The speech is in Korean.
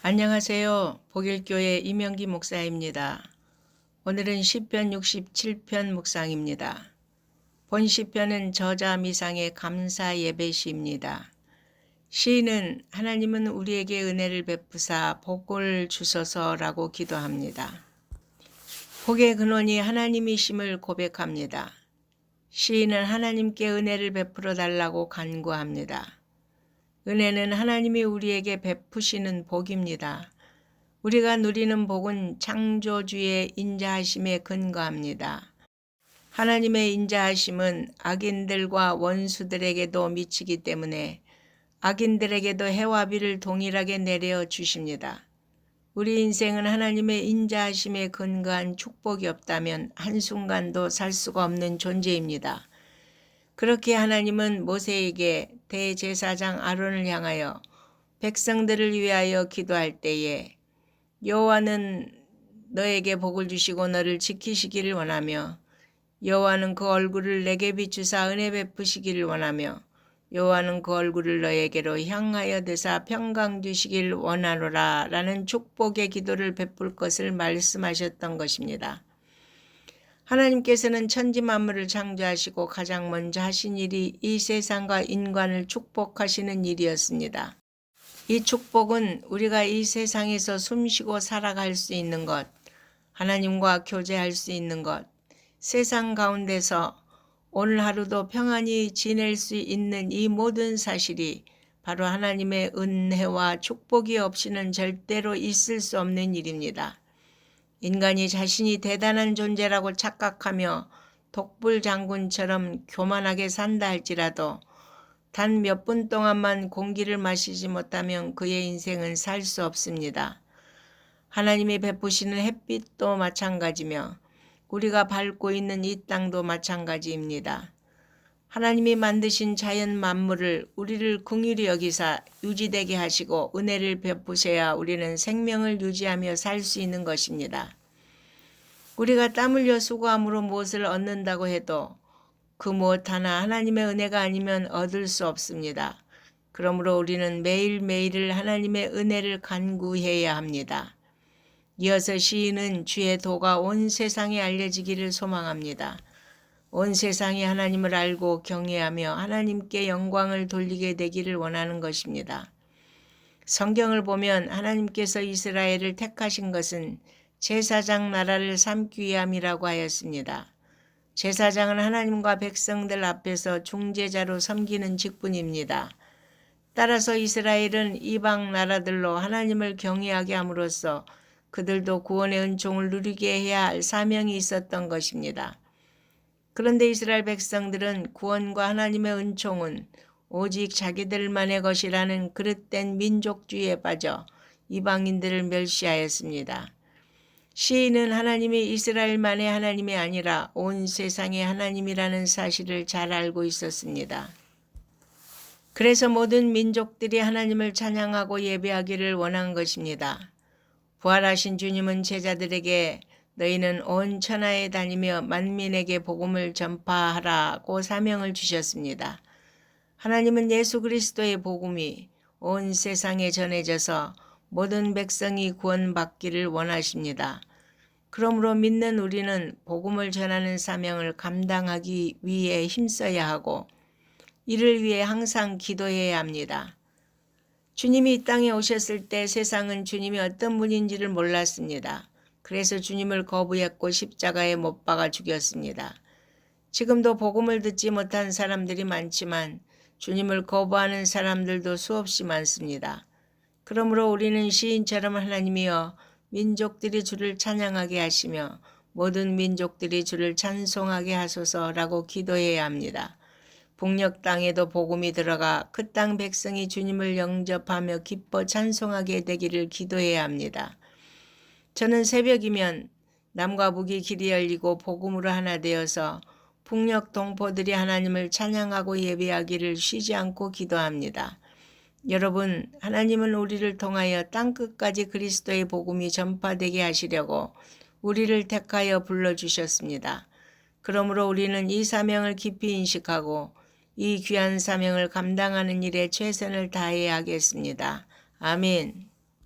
안녕하세요. 복일교회 이명기 목사입니다. 오늘은 시편 67편 묵상입니다. 본 시편은 저자 미상의 감사 예배시입니다. 시인은 하나님은 우리에게 은혜를 베푸사 복을 주소서라고 기도합니다. 복의 근원이 하나님이심을 고백합니다. 시인은 하나님께 은혜를 베풀어 달라고 간구합니다. 은혜는 하나님이 우리에게 베푸시는 복입니다. 우리가 누리는 복은 창조주의 인자하심에 근거합니다. 하나님의 인자하심은 악인들과 원수들에게도 미치기 때문에 악인들에게도 해와 비를 동일하게 내려 주십니다. 우리 인생은 하나님의 인자하심에 근거한 축복이 없다면 한순간도 살 수가 없는 존재입니다. 그렇게 하나님은 모세에게 대제사장 아론을 향하여 백성들을 위하여 기도할 때에 여호와는 너에게 복을 주시고 너를 지키시기를 원하며 여호와는 그 얼굴을 내게 비추사 은혜 베푸시기를 원하며 여호와는 그 얼굴을 너에게로 향하여 드사 평강 주시길 원하노라 라는 축복의 기도를 베풀 것을 말씀하셨던 것입니다. 하나님께서는 천지 만물을 창조하시고 가장 먼저 하신 일이 이 세상과 인간을 축복하시는 일이었습니다. 이 축복은 우리가 이 세상에서 숨쉬고 살아갈 수 있는 것, 하나님과 교제할 수 있는 것, 세상 가운데서 오늘 하루도 평안히 지낼 수 있는 이 모든 사실이 바로 하나님의 은혜와 축복이 없이는 절대로 있을 수 없는 일입니다. 인간이 자신이 대단한 존재라고 착각하며 독불장군처럼 교만하게 산다 할지라도 단 몇 분 동안만 공기를 마시지 못하면 그의 인생은 살 수 없습니다. 하나님이 베푸시는 햇빛도 마찬가지며 우리가 밟고 있는 이 땅도 마찬가지입니다. 하나님이 만드신 자연 만물을 우리를 긍휼히 여기사 유지되게 하시고 은혜를 베푸셔야 우리는 생명을 유지하며 살 수 있는 것입니다. 우리가 땀 흘려 수고함으로 무엇을 얻는다고 해도 그 무엇 하나 하나님의 은혜가 아니면 얻을 수 없습니다. 그러므로 우리는 매일매일을 하나님의 은혜를 간구해야 합니다. 이어서 시인은 주의 도가 온 세상에 알려지기를 소망합니다. 온 세상이 하나님을 알고 경외하며 하나님께 영광을 돌리게 되기를 원하는 것입니다. 성경을 보면 하나님께서 이스라엘을 택하신 것은 제사장 나라를 삼기 위함이라고 하였습니다. 제사장은 하나님과 백성들 앞에서 중재자로 섬기는 직분입니다. 따라서 이스라엘은 이방 나라들로 하나님을 경외하게 함으로써 그들도 구원의 은총을 누리게 해야 할 사명이 있었던 것입니다. 그런데 이스라엘 백성들은 구원과 하나님의 은총은 오직 자기들만의 것이라는 그릇된 민족주의에 빠져 이방인들을 멸시하였습니다. 시인은 하나님이 이스라엘만의 하나님이 아니라 온 세상의 하나님이라는 사실을 잘 알고 있었습니다. 그래서 모든 민족들이 하나님을 찬양하고 예배하기를 원한 것입니다. 부활하신 주님은 제자들에게 너희는 온 천하에 다니며 만민에게 복음을 전파하라고 사명을 주셨습니다. 하나님은 예수 그리스도의 복음이 온 세상에 전해져서 모든 백성이 구원받기를 원하십니다. 그러므로 믿는 우리는 복음을 전하는 사명을 감당하기 위해 힘써야 하고 이를 위해 항상 기도해야 합니다. 주님이 이 땅에 오셨을 때 세상은 주님이 어떤 분인지를 몰랐습니다. 그래서 주님을 거부했고 십자가에 못 박아 죽였습니다. 지금도 복음을 듣지 못한 사람들이 많지만 주님을 거부하는 사람들도 수없이 많습니다. 그러므로 우리는 시인처럼 하나님이여 민족들이 주를 찬양하게 하시며 모든 민족들이 주를 찬송하게 하소서라고 기도해야 합니다. 북녘 땅에도 복음이 들어가 그 땅 백성이 주님을 영접하며 기뻐 찬송하게 되기를 기도해야 합니다. 저는 새벽이면 남과 북이 길이 열리고 복음으로 하나 되어서 북녘 동포들이 하나님을 찬양하고 예배하기를 쉬지 않고 기도합니다. 여러분, 하나님은 우리를 통하여 땅끝까지 그리스도의 복음이 전파되게 하시려고 우리를 택하여 불러주셨습니다. 그러므로 우리는 이 사명을 깊이 인식하고 이 귀한 사명을 감당하는 일에 최선을 다해야 하겠습니다. 아멘.